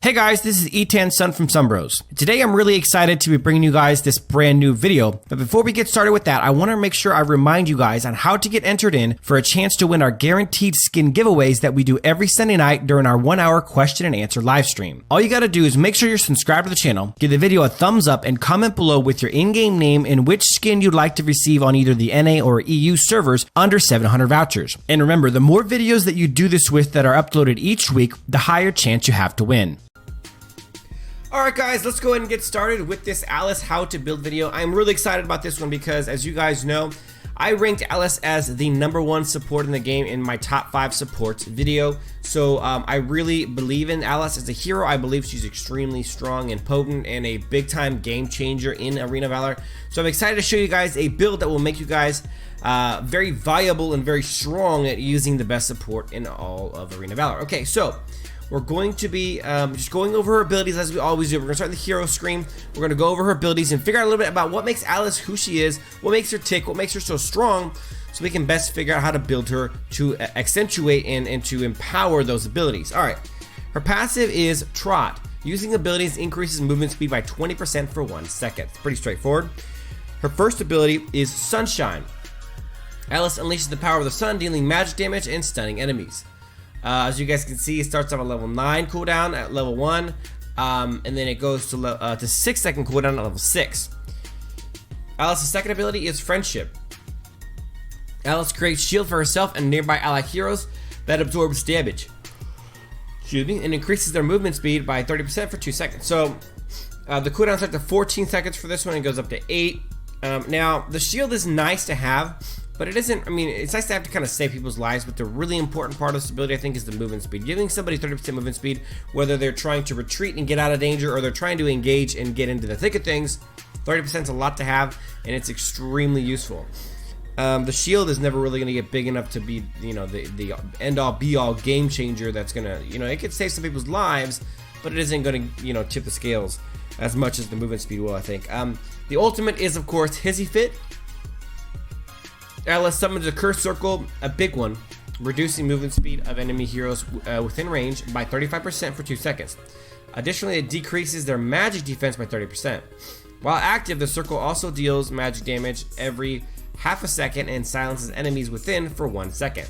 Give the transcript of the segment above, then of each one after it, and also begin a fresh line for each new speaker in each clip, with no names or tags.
Hey guys, this is E10 Sun from SunBros. Today I'm really excited to be bringing you guys this brand new video, but before we get started with that, I want to make sure I remind you guys on how to get entered in for a chance to win our guaranteed skin giveaways that we do every Sunday night during our 1-hour question and answer live stream. All you gotta do is make sure you're subscribed to the channel, give the video a thumbs up, and comment below with your in-game name and which skin you'd like to receive on either the NA or EU servers under 700 vouchers. And remember, the more videos that you do this with that are uploaded each week, the higher chance you have to win. Alright guys, let's go ahead and get started with this Alice how to build video. I'm really excited about this one because, as you guys know, I ranked Alice as the #1 support in the game in my top 5 supports video. So I really believe in Alice as a hero. I believe she's extremely strong and potent and a big time game changer in Arena Valor. So I'm excited to show you guys a build that will make you guys very viable and very strong at using the best support in all of Arena Valor. Okay, so we're going to be just going over her abilities as we always do. We're going to start in the hero screen. We're going to go over her abilities and figure out a little bit about what makes Alice who she is, what makes her tick, what makes her so strong, so we can best figure out how to build her to accentuate and to empower those abilities. Alright, her passive is Trot. Using abilities increases movement speed by 20% for 1 second. It's pretty straightforward. Her first ability is Sunshine. Alice unleashes the power of the sun, dealing magic damage and stunning enemies. As you guys can see, it starts off at level 9 cooldown at level 1, and then it goes to 6 second cooldown at level 6. Alice's second ability is Friendship. Alice creates shield for herself and nearby allied heroes that absorbs damage. Excuse me, and increases their movement speed by 30% for 2 seconds. So the cooldown starts at 14 seconds for this one and goes up to 8. Now the shield is nice to have, but it isn't, I mean, it's nice to have to kind of save people's lives, but the really important part of this ability, I think, is the movement speed. Giving somebody 30% movement speed, whether they're trying to retreat and get out of danger or they're trying to engage and get into the thick of things, 30% is a lot to have, and it's extremely useful. The shield is never really going to get big enough to be, you know, the end-all, be-all game changer that's going to, you know, it could save some people's lives, but it isn't going to, you know, tip the scales as much as the movement speed will, I think. The ultimate is, of course, Hissy Fit. Alice summons a cursed circle, a big one, reducing movement speed of enemy heroes within range by 35% for 2 seconds. Additionally, it decreases their magic defense by 30%. While active, the circle also deals magic damage every half a second and silences enemies within for 1 second.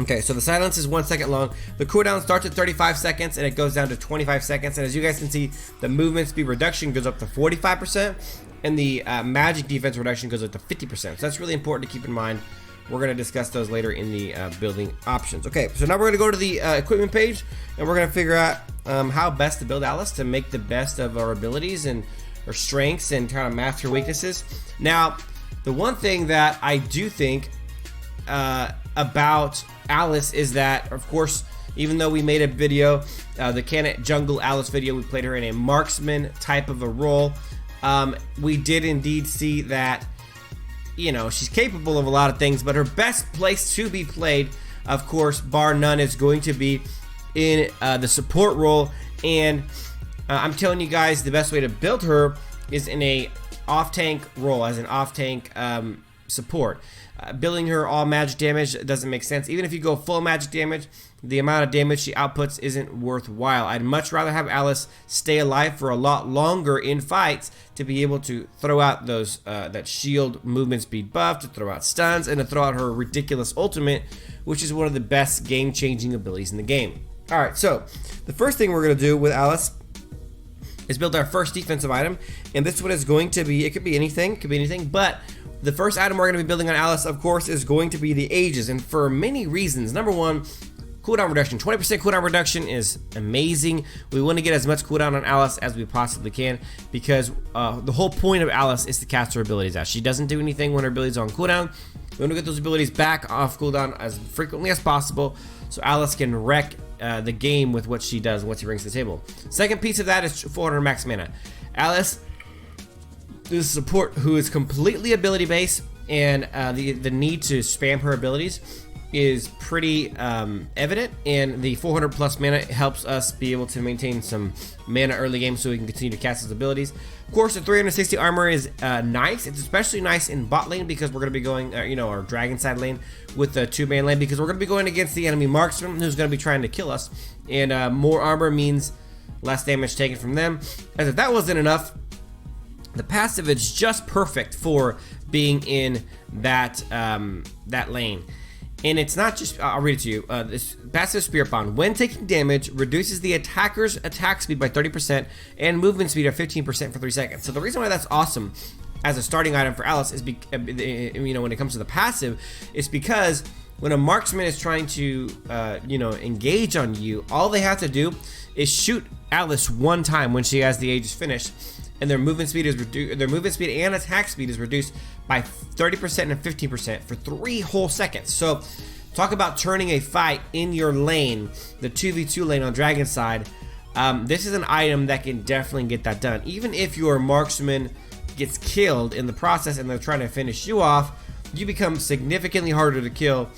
Okay, so the silence is 1 second long. The cooldown starts at 35 seconds and it goes down to 25 seconds. And as you guys can see, the movement speed reduction goes up to 45%. And the magic defense reduction goes up to 50%. So that's really important to keep in mind. We're going to discuss those later in the building options. Okay, so now we're going to go to the equipment page, and we're going to figure out how best to build Alice to make the best of our abilities and her strengths and kind of match her weaknesses. Now, the one thing that I do think about Alice is that, of course, even though we made a video, the Can It Jungle Alice video, we played her in a marksman type of a role. We did indeed see that, you know, she's capable of a lot of things, but her best place to be played, of course, bar none, is going to be in the support role. And I'm telling you guys, the best way to build her is in a off-tank role, as an off-tank support. Building her all magic damage doesn't make sense. Even if you go full magic damage, the amount of damage she outputs isn't worthwhile. I'd much rather have Alice stay alive for a lot longer in fights to be able to throw out those that shield movement speed buff, to throw out stuns, and to throw out her ridiculous ultimate, which is one of the best game-changing abilities in the game. Alright, so the first thing we're going to do with Alice is build our first defensive item, and this one is going to be, it could be anything, but the first item we're going to be building on Alice, of course, is going to be the Aegis, and for many reasons. Number one, cooldown reduction. 20% cooldown reduction is amazing. We want to get as much cooldown on Alice as we possibly can, because the whole point of Alice is to cast her abilities out. She doesn't do anything when her abilities are on cooldown. We want to get those abilities back off cooldown as frequently as possible, so Alice can wreck the game with what she does and what she brings to the table. Second piece of that is 400 max mana. Alice is a support who is completely ability based, and the need to spam her abilities is pretty evident, and the 400 plus mana helps us be able to maintain some mana early game so we can continue to cast his abilities. Of course, the 360 armor is nice. It's especially nice in bot lane because we're going to be going, our dragon side lane with the 2-man lane, because we're going to be going against the enemy marksman who's going to be trying to kill us, and more armor means less damage taken from them. As if that wasn't enough, the passive is just perfect for being in that lane. And it's not just, I'll read it to you. This passive Spirit Bond, when taking damage, reduces the attacker's attack speed by 30% and movement speed of 15% for 3 seconds. So the reason why that's awesome as a starting item for Alice is, when it comes to the passive, is because when a marksman is trying to, engage on you, all they have to do is shoot Alice one time when she has the Aegis finished, and their movement speed is reduced. Their movement speed and attack speed is reduced by 30% and 15% for 3 whole seconds. So, talk about turning a fight in your lane, the 2v2 lane on Dragon side. This is an item that can definitely get that done. Even if your marksman gets killed in the process and they're trying to finish you off, you become significantly harder to kill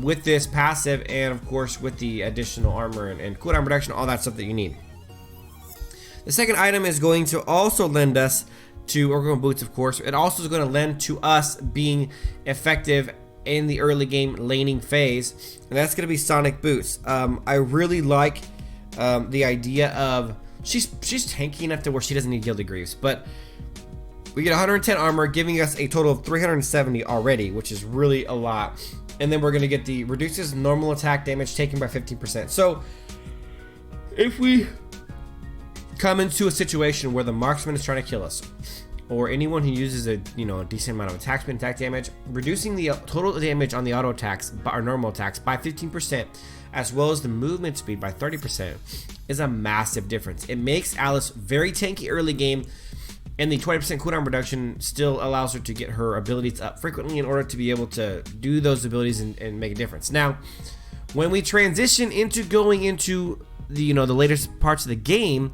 with this passive, and of course with the additional armor and cooldown reduction, all that stuff that you need. The second item is going to also lend us to Orgo Boots, of course. It also is going to lend to us being effective in the early game laning phase, and that's going to be Sonic Boots. I really like the idea of she's tanky enough to where she doesn't need Gilded Greaves, but we get 110 armor, giving us a total of 370 already, which is really a lot. And then we're going to get the reduces normal attack damage taken by 15%. So if we come into a situation where the marksman is trying to kill us, or anyone who uses a decent amount of attack speed and attack damage, reducing the total damage on the auto attacks or normal attacks by 15%, as well as the movement speed by 30%, is a massive difference. It makes Alice very tanky early game, and the 20% cooldown reduction still allows her to get her abilities up frequently in order to be able to do those abilities and make a difference. Now, when we transition into going into the the latest parts of the game,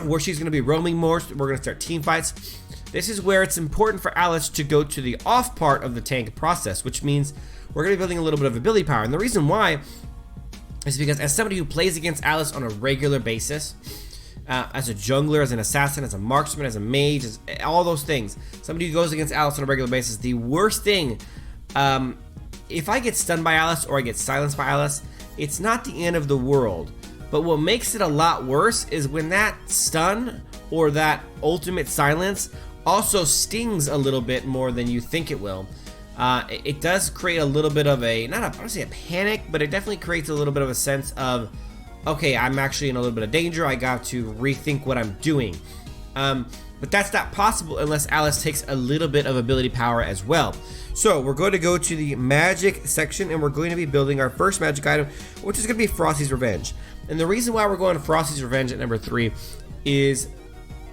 where she's going to be roaming more, we're going to start team fights. This is where it's important for Alice to go to the off part of the tank process, which means we're going to be building a little bit of ability power. And the reason why is because as somebody who plays against Alice on a regular basis, as a jungler, as an assassin, as a marksman, as a mage, as all those things, somebody who goes against Alice on a regular basis, the worst thing, if I get stunned by Alice or I get silenced by Alice, it's not the end of the world. But what makes it a lot worse is when that stun or that ultimate silence also stings a little bit more than you think it will. It does create a little bit of I don't want to say a panic, but it definitely creates a little bit of a sense of, okay, I'm actually in a little bit of danger. I got to rethink what I'm doing. But that's not possible unless Alice takes a little bit of ability power as well. So we're going to go to the magic section, and we're going to be building our first magic item, which is going to be Frosty's Revenge. And the reason why we're going to Frosty's Revenge at number 3 is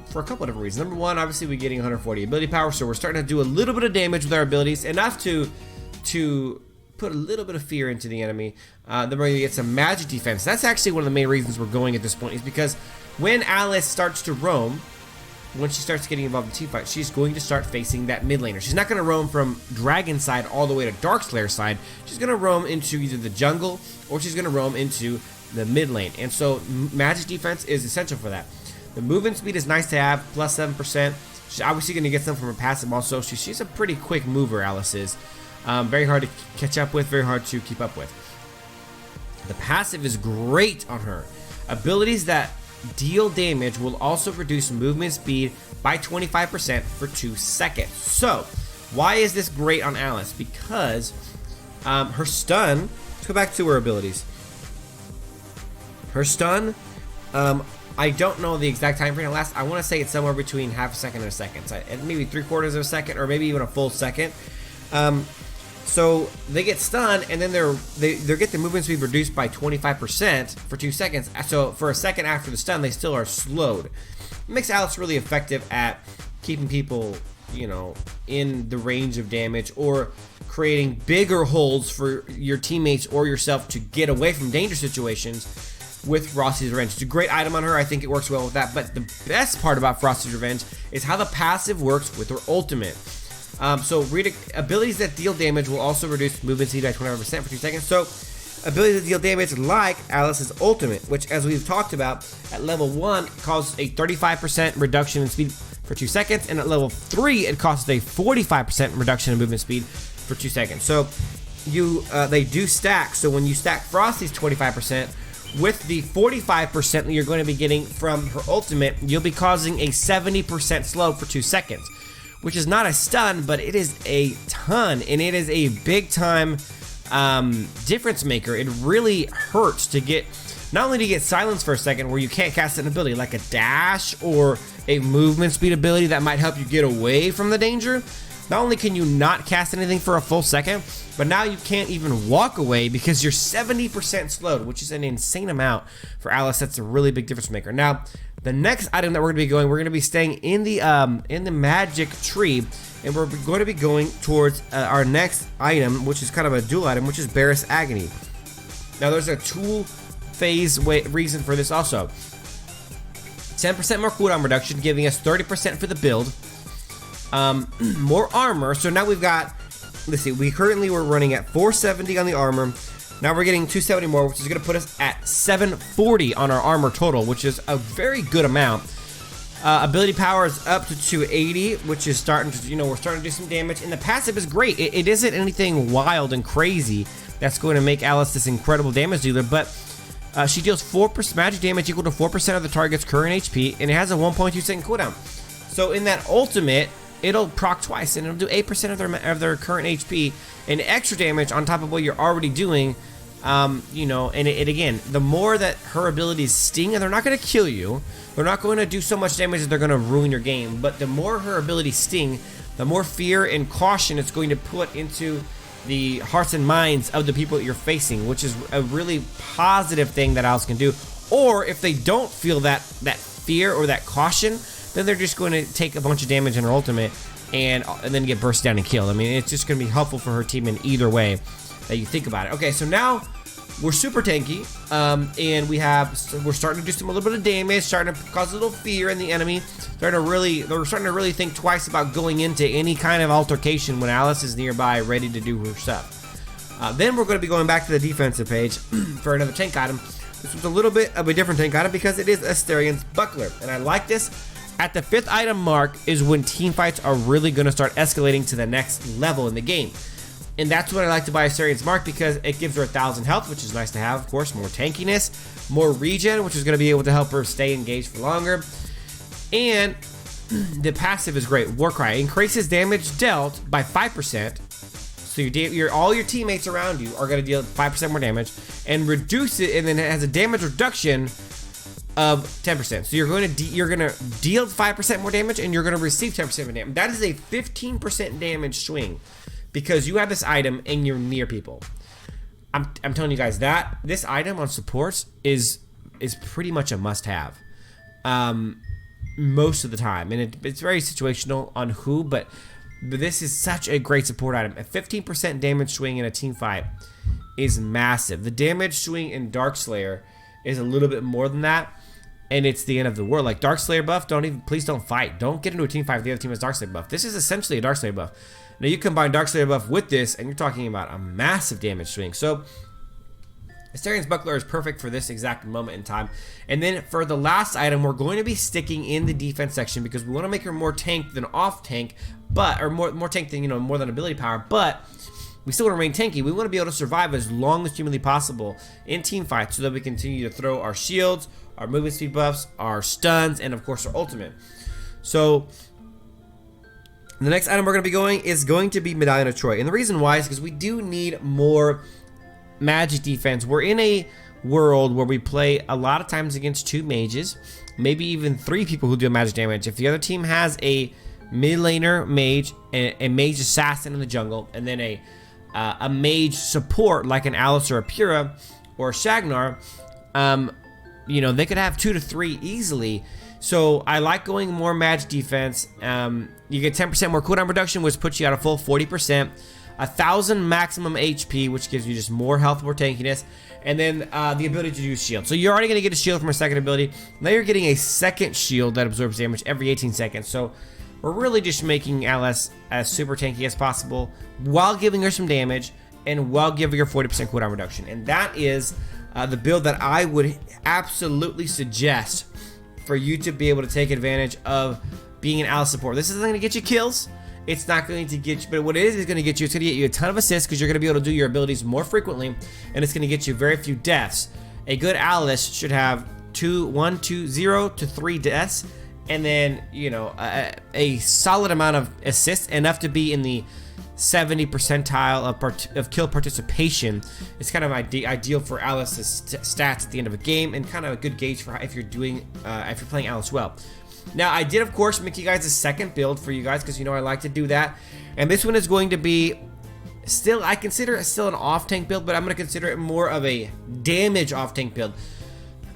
for a couple of different reasons. Number one, obviously we're getting 140 ability power, so we're starting to do a little bit of damage with our abilities, enough to put a little bit of fear into the enemy. Then we're going to get some magic defense. That's actually one of the main reasons we're going at this point, is because when Alice starts to roam, when she starts getting involved in team fight, she's going to start facing that mid laner. She's not going to roam from Dragon side all the way to Darkslayer side. She's going to roam into either the jungle, or she's going to roam into the mid lane. And so magic defense is essential for that. The movement speed is nice to have, plus 7%. She's obviously going to get some from her passive also. She's a pretty quick mover, Alice is. Very hard to catch up with, very hard to keep up with. The passive is great on her. Abilities that deal damage will also reduce movement speed by 25% for 2 seconds. So, why is this great on Alice? Because her stun, let's go back to her abilities. Her stun, I don't know the exact time frame it lasts. I want to say it's somewhere between half a second and a second. So maybe 3/4 of a second, or maybe even a full second. So they get stunned, and then they get the movement speed reduced by 25% for 2 seconds. So for a second after the stun, they still are slowed. It makes Alice really effective at keeping people, in the range of damage, or creating bigger holes for your teammates or yourself to get away from danger situations with Frosty's Revenge. It's a great item on her. I think it works well with that. But the best part about Frosty's Revenge is how the passive works with her ultimate. So abilities that deal damage will also reduce movement speed by 25% for 2 seconds. So abilities that deal damage like Alice's ultimate, which as we've talked about at level 1 causes a 35% reduction in speed for 2 seconds, and at level 3 it causes a 45% reduction in movement speed for 2 seconds. So they do stack. So when you stack Frosty's 25% with the 45% that you're going to be getting from her ultimate, you'll be causing a 70% slow for 2 seconds, which is not a stun, but it is a ton, and it is a big time difference maker. It really hurts to get, not only to get silence for a second where you can't cast an ability like a dash or a movement speed ability that might help you get away from the danger. Not only can you not cast anything for a full second, but now you can't even walk away because you're 70% slowed, which is an insane amount for Alice. That's a really big difference maker. Now, the next item that we're going to be staying in the magic tree, and we're going to be going towards our next item, which is kind of a dual item, which is Barris Agony. Now, there's a tool phase reason for this also. 10% more cooldown reduction, giving us 30% for the build. More armor. So now we've got, let's see, we currently were running at 470 on the armor. Now we're getting 270 more, which is going to put us at 740 on our armor total, which is a very good amount. Ability power is up to 280, which is starting to, we're starting to do some damage. And the passive is great. It isn't anything wild and crazy that's going to make Alice this incredible damage dealer, but she deals 4% magic damage equal to 4% of the target's current HP, and it has a 1.2 second cooldown. So in that ultimate, it'll proc twice, and it'll do 8% of their current HP and extra damage on top of what you're already doing. And again, the more that her abilities sting, and they're not going to kill you, they're not going to do so much damage that they're going to ruin your game, but the more her abilities sting, the more fear and caution it's going to put into the hearts and minds of the people that you're facing, which is a really positive thing that Alice can do. Or if they don't feel that fear or that caution, then they're just going to take a bunch of damage in her ultimate and then get burst down and killed. I mean, it's just going to be helpful for her team in either way that you think about it. Okay, so now we're super tanky, and we're starting to do a little bit of damage, starting to cause a little fear in the enemy. We're starting to really think twice about going into any kind of altercation when Alice is nearby, ready to do her stuff. Then we're going to be going back to the defensive page for another tank item. This was a little bit of a different tank item because it is Asterian's Buckler, and I like this. At the 5th item mark is when team fights are really going to start escalating to the next level in the game. And that's what I like to buy Asterian's Mark, because it gives her 1,000 health, which is nice to have, of course, more tankiness, more regen, which is going to be able to help her stay engaged for longer. And the passive is great. Warcry increases damage dealt by 5%. So all your teammates around you are going to deal 5% more damage, and reduce it, and then it has a damage reduction of 10%. So you're going to deal 5% more damage, and you're going to receive 10% more damage. That is a 15% damage swing, because you have this item and you're near people. I'm telling you guys that this item on supports is pretty much a must-have most of the time, and it's very situational on who, but this is such a great support item. A 15% damage swing in a team fight is massive. The damage swing in Darkslayer is a little bit more than that, and it's the end of the world. Like Darkslayer buff, please don't fight. Don't get into a team fight if the other team has Darkslayer buff. This is essentially a Darkslayer buff. Now you combine Darkslayer buff with this, and you're talking about a massive damage swing. So Asterian's Buckler is perfect for this exact moment in time. And then for the last item, we're going to be sticking in the defense section, because we want to make her more tank than off tank, or more tank than, more than ability power, but we still want to remain tanky. We want to be able to survive as long as humanly possible in team fights, so that we continue to throw our shields, our movement speed buffs, our stuns, and of course our ultimate. So the next item we're going to be going is going to be Medallion of Troy. And the reason why is because we do need more magic defense. We're in a world where we play a lot of times against 2 mages, maybe even 3 people who do magic damage. If the other team has a mid laner mage, a mage assassin in the jungle, and then a mage support like an Alice or a Pura or a Shagnar, they could have 2 to 3 easily. So I like going more magic defense. You get 10% more cooldown reduction, which puts you at a full 40%. 1,000 maximum HP, which gives you just more health, more tankiness, and then the ability to use shield. So you're already going to get a shield from her second ability. Now you're getting a second shield that absorbs damage every 18 seconds. So we're really just making Alice as super tanky as possible while giving her some damage and while giving her 40% cooldown reduction. And that is the build that I would absolutely suggest for you to be able to take advantage of being an Alice support. This isn't going to get you kills. It's not going to get you, but what it is going to get you, it's going to get you a ton of assists because you're going to be able to do your abilities more frequently, and it's going to get you very few deaths. A good Alice should have 0 to 3 deaths, and then, you know, a solid amount of assists, enough to be in the 70 percentile of kill participation. It's kind of ideal for Alice's stats at the end of a game, and kind of a good gauge for if you're playing Alice well. Now, I did, of course, make you guys a second build for you guys because, you know, I like to do that. And this one is going to be still, I consider it still an off-tank build, but I'm going to consider it more of a damage off-tank build.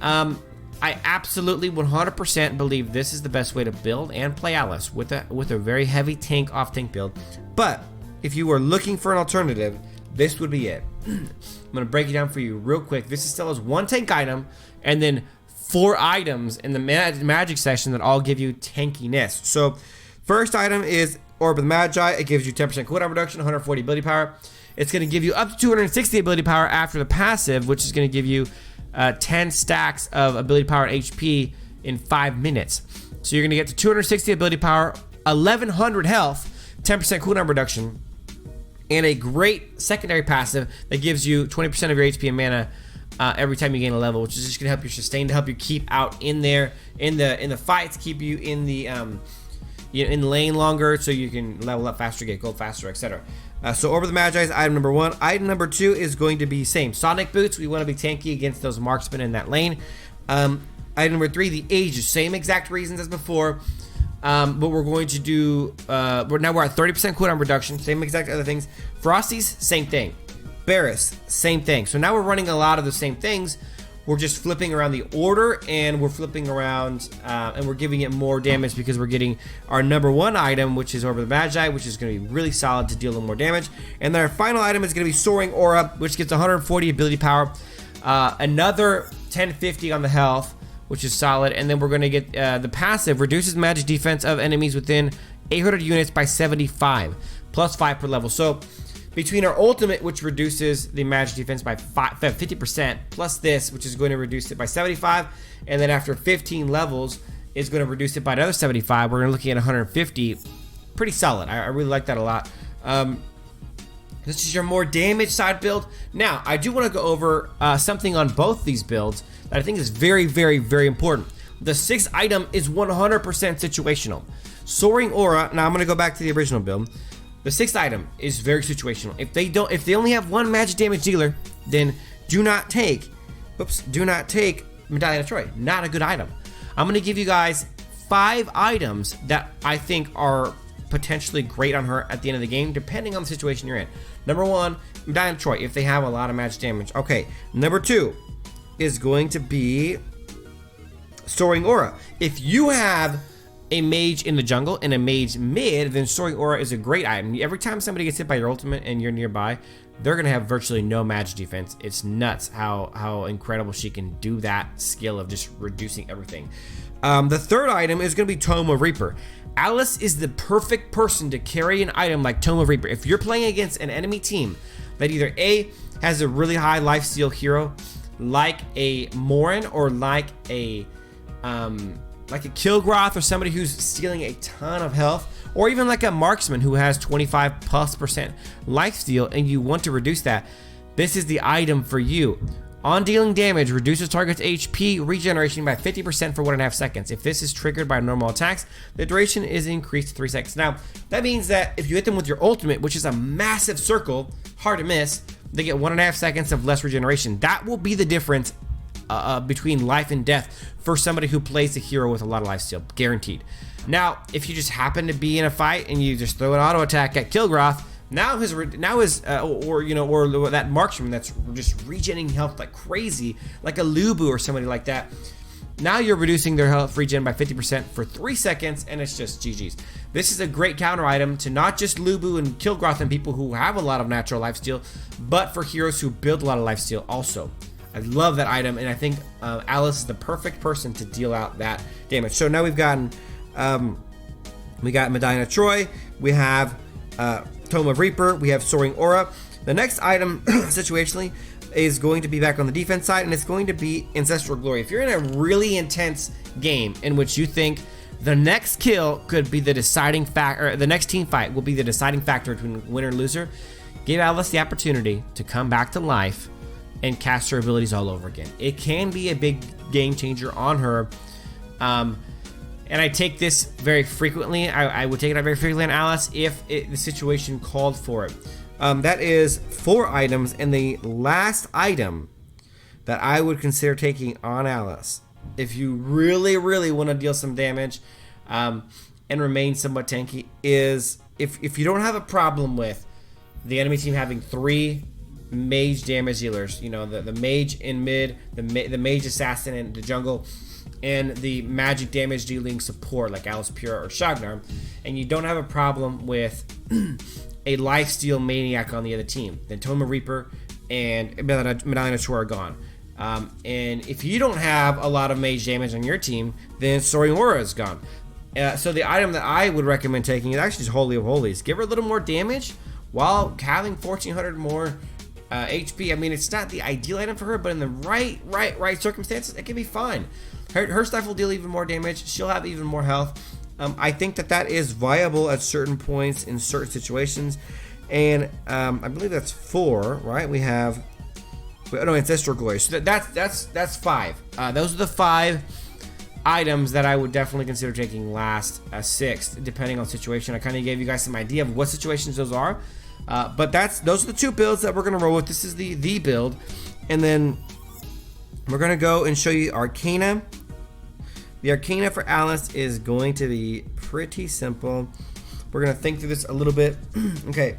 I absolutely 100% believe this is the best way to build and play Alice with a very heavy tank off-tank build. But if you were looking for an alternative, this would be it. I'm going to break it down for you real quick. This is still as one tank item, and then 4 items in the magic section that all give you tankiness. So, first item is Orb of the Magi. It gives you 10% cooldown reduction, 140 ability power. It's going to give you up to 260 ability power after the passive, which is going to give you 10 stacks of ability power and HP in 5 minutes. So you're going to get to 260 ability power, 1100 health, 10% cooldown reduction, and a great secondary passive that gives you 20% of your HP and mana every time you gain a level, which is just gonna help you sustain, to help you keep out in there in the fights, keep you in the in the lane longer, so you can level up faster, get gold faster, etc. So Orb of the Magi is item number 1. Item number 2 is going to be same Sonic Boots. We want to be tanky against those marksmen in that lane. Item number 3, the Aegis, same exact reasons as before. But we're going to do we're at 30% cooldown reduction, same exact other things. Frosty's, same thing. Barris, same thing. So now we're running a lot of the same things. We're just flipping around the order, and we're flipping around and we're giving it more damage because we're getting our number 1 item, which is Orb of the Magi, which is going to be really solid to deal a little more damage. And then our final item is going to be Soaring Aura, which gets 140 ability power, another 1050 on the health, which is solid. And then we're going to get the passive, reduces magic defense of enemies within 800 units by 75, plus 5 per level. So between our ultimate, which reduces the magic defense by 50%, plus this, which is going to reduce it by 75, and then after 15 levels is going to reduce it by another 75, we're going to looking at 150. Pretty solid. I really like that a lot. This is your more damage side build. Now, I do want to go over something on both these builds that I think is very, very, very important. The 6th item is 100% situational. Soaring Aura. Now, I'm going to go back to the original build. The 6th item is very situational. If they only have 1 magic damage dealer, then do not take Medallion of Troy. Not a good item. I'm going to give you guys 5 items that I think are potentially great on her at the end of the game, depending on the situation you're in. Number 1, Medallion of Troy, if they have a lot of magic damage. Okay, number 2 is going to be Soaring Aura. If you have a mage in the jungle and a mage mid, then Soaring Aura is a great item. Every time somebody gets hit by your ultimate and you're nearby, they're gonna have virtually no magic defense. It's nuts how incredible she can do that skill of just reducing everything. The 3rd item is gonna be Tome of Reaper. Alice is the perfect person to carry an item like Tome of Reaper. If you're playing against an enemy team that either A, has a really high lifesteal hero, like a Morin, or like a Kilgroth, or somebody who's stealing a ton of health, or even like a marksman who has 25+% lifesteal, and you want to reduce that, this is the item for you. On dealing damage, reduces target's HP regeneration by 50% for 1.5 seconds. If this is triggered by normal attacks, the duration is increased to 3 seconds. Now, that means that if you hit them with your ultimate, which is a massive circle, hard to miss, they get 1.5 seconds of less regeneration. That will be the difference between life and death for somebody who plays a hero with a lot of lifesteal, guaranteed. Now, if you just happen to be in a fight and you just throw an auto attack at Kilgroth, or that marksman that's just regenerating health like crazy, like a Lubu or somebody like that, now you're reducing their health regen by 50% for 3 seconds, and it's just GG's. This is a great counter item to not just Lubu and Kilgroth and people who have a lot of natural lifesteal, but for heroes who build a lot of lifesteal also. I love that item, and I think Alice is the perfect person to deal out that damage. So now we've gotten We got Medina Troy. We have Tome of Reaper. We have Soaring Aura. The next item, situationally, is going to be back on the defense side, and it's going to be Ancestral Glory. If you're in a really intense game in which you think the next kill could be the deciding factor, or the next team fight will be the deciding factor between winner and loser, give Alice the opportunity to come back to life and cast her abilities all over again. It can be a big game changer on her. And I take this very frequently. I would take it very frequently on Alice if the situation called for it. That is 4 items, and the last item that I would consider taking on Alice, if you really, really want to deal some damage and remain somewhat tanky, is if you don't have a problem with the enemy team having 3 mage damage dealers, you know, the mage in mid, the mage assassin in the jungle, and the magic damage dealing support like Alice Pura or Shagnar, and you don't have a problem with a lifesteal maniac on the other team, then Tome of Reaper and Medina Troy are gone. And if you don't have a lot of mage damage on your team, then Soaring Aura is gone. So the item that I would recommend taking is actually just Holy of Holies. Give her a little more damage while having 1400 more HP. I mean, it's not the ideal item for her, but in the right circumstances, it can be fine. Her stuff will deal even more damage. She'll have even more health. I think that is viable at certain points in certain situations. And I believe that's 4, right? We have Ancestral Glory. So that's 5. Those are the 5 items that I would definitely consider taking last, 6th, depending on situation. I kind of gave you guys some idea of what situations those are. But those are the 2 builds that we're gonna roll with. This is the build, and then we're gonna go and show you Arcana. The Arcana for Alice is going to be pretty simple. We're gonna think through this a little bit. Okay,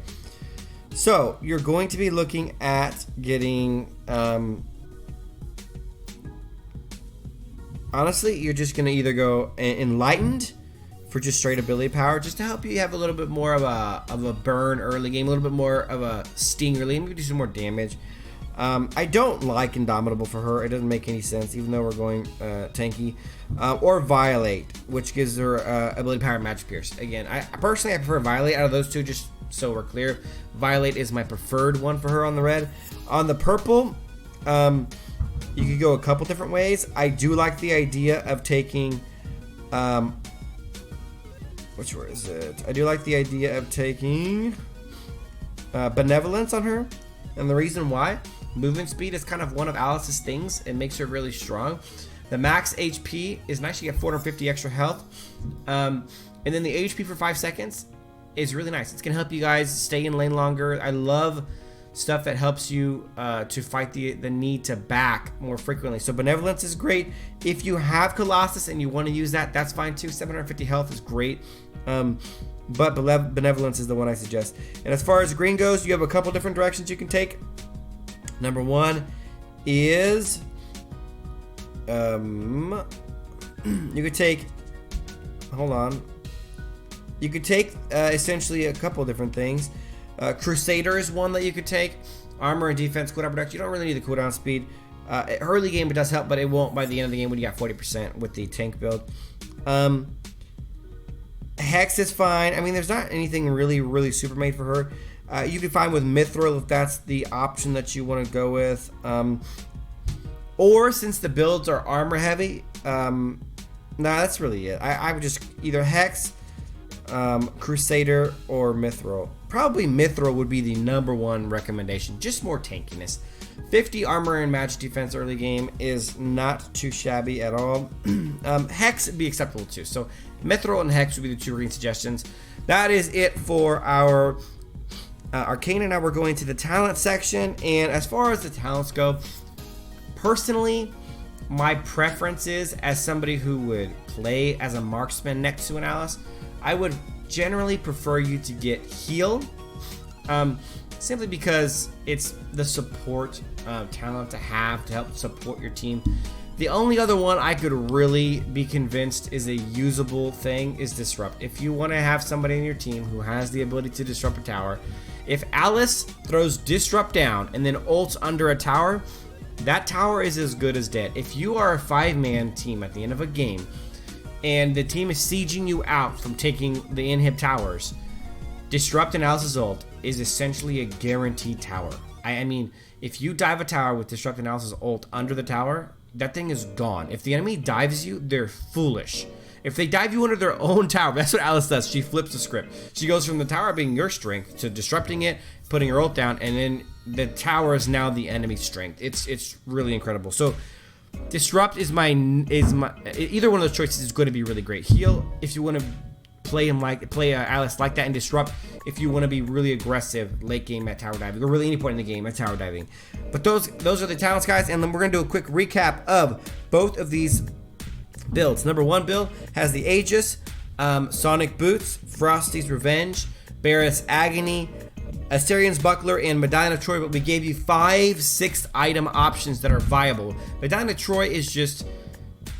so you're going to be looking at getting, honestly, you're just gonna either go Enlightened for just straight ability power, just to help you have a little bit more of a burn early game, a little bit more of a sting early game, maybe do some more damage. I don't like Indomitable for her. It doesn't make any sense, even though we're going tanky. Or Violate, which gives her ability power and Magic Pierce. Again, I personally prefer Violate out of those 2, just so we're clear. Violate is my preferred one for her on the red. On the purple, you could go a couple different ways. I do like the idea of taking... which one is it? I do like the idea of taking Benevolence on her. And the reason why, movement speed is kind of one of Alice's things. It makes her really strong. The max HP is nice. You get 450 extra health. And then the HP for 5 seconds is really nice. It's going to help you guys stay in lane longer. I love stuff that helps you to fight the need to back more frequently. So Benevolence is great. If you have Colossus and you want to use that, that's fine too. 750 health is great. But Benevolence is the one I suggest. And as far as green goes, you have a couple different directions you can take. Number 1 is you could take, you could take essentially a couple different things. Crusader is one that you could take. Armor and defense, cooldown protection. You don't really need the cooldown speed. Early game it does help, but it won't by the end of the game when you got 40% with the tank build. Hex is fine. I mean, there's not anything really super made for her. You'd be fine with Mithril if that's the option that you want to go with. Or since the builds are armor heavy, nah, that's really it. I would just either Hex, Crusader, or Mithril. Probably Mithril would be the number 1 recommendation. Just more tankiness. 50 armor and magic defense early game is not too shabby at all. Hex would be acceptable too. So Mithril and Hex would be the 2 green suggestions. That is it for our Arcana. Now we're going to the talent section. And as far as the talents go, personally, my preference is, as somebody who would play as a marksman next to an Alice, I would generally prefer you to get Heal. Simply because it's the support talent to have to help support your team. The only other one I could really be convinced is a usable thing is Disrupt. If you want to have somebody in your team who has the ability to disrupt a tower, if Alice throws Disrupt down and then ults under a tower, that tower is as good as dead. If you are a 5-man team at the end of a game and the team is sieging you out from taking the inhib towers, Disrupt and Alice's ult is essentially a guaranteed tower. I mean, if you dive a tower with Disrupt and Alice's ult under the tower, that thing is gone. If the enemy dives you, they're foolish. If they dive you under their own tower, that's what Alice does. She flips the script. She goes from the tower being your strength to disrupting it, putting her ult down, and then the tower is now the enemy's strength. It's really incredible. So Disrupt is my either one of those choices is going to be really great. Heal if you want to play Alice like that, and Disrupt if you want to be really aggressive late game at tower diving, or really any point in the game at tower diving. But those are the talents, guys, and then we're gonna do a quick recap of both of these builds. Number 1 build has the Aegis, Sonic Boots, Frosty's Revenge, Barris Agony, Asterian's Buckler, and Medina Troy, but we gave you 5 6th item options that are viable. Medina Troy is just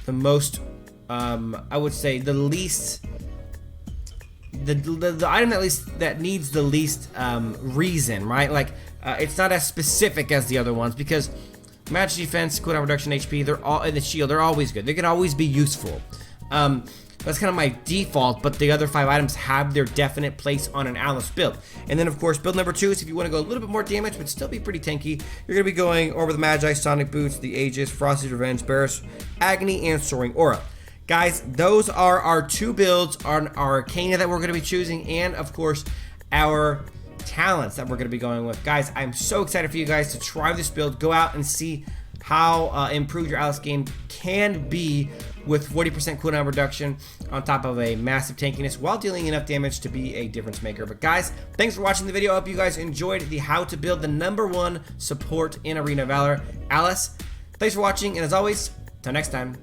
the most, I would say, the least, the item that needs the least reason, right? Like, it's not as specific as the other ones, because Magic Defense, cooldown reduction, HP, they're all in the shield. They're always good. They can always be useful. That's kind of my default, but the other 5 items have their definite place on an Alice build. And then, of course, build number 2 is if you want to go a little bit more damage, but still be pretty tanky. You're going to be going over the Magi, Sonic Boots, the Aegis, Frosty's Revenge, Barris Agony, and Soaring Aura. Guys, those are our 2 builds on our Arcana that we're going to be choosing, and, of course, our talents that we're going to be going with. Guys, I'm so excited for you guys to try this build. Go out and see how improved your Alice game can be with 40% cooldown reduction on top of a massive tankiness while dealing enough damage to be a difference maker. But guys, thanks for watching the video. I hope you guys enjoyed the how to build the #1 support in Arena Valor, Alice. Thanks for watching, and as always, till next time.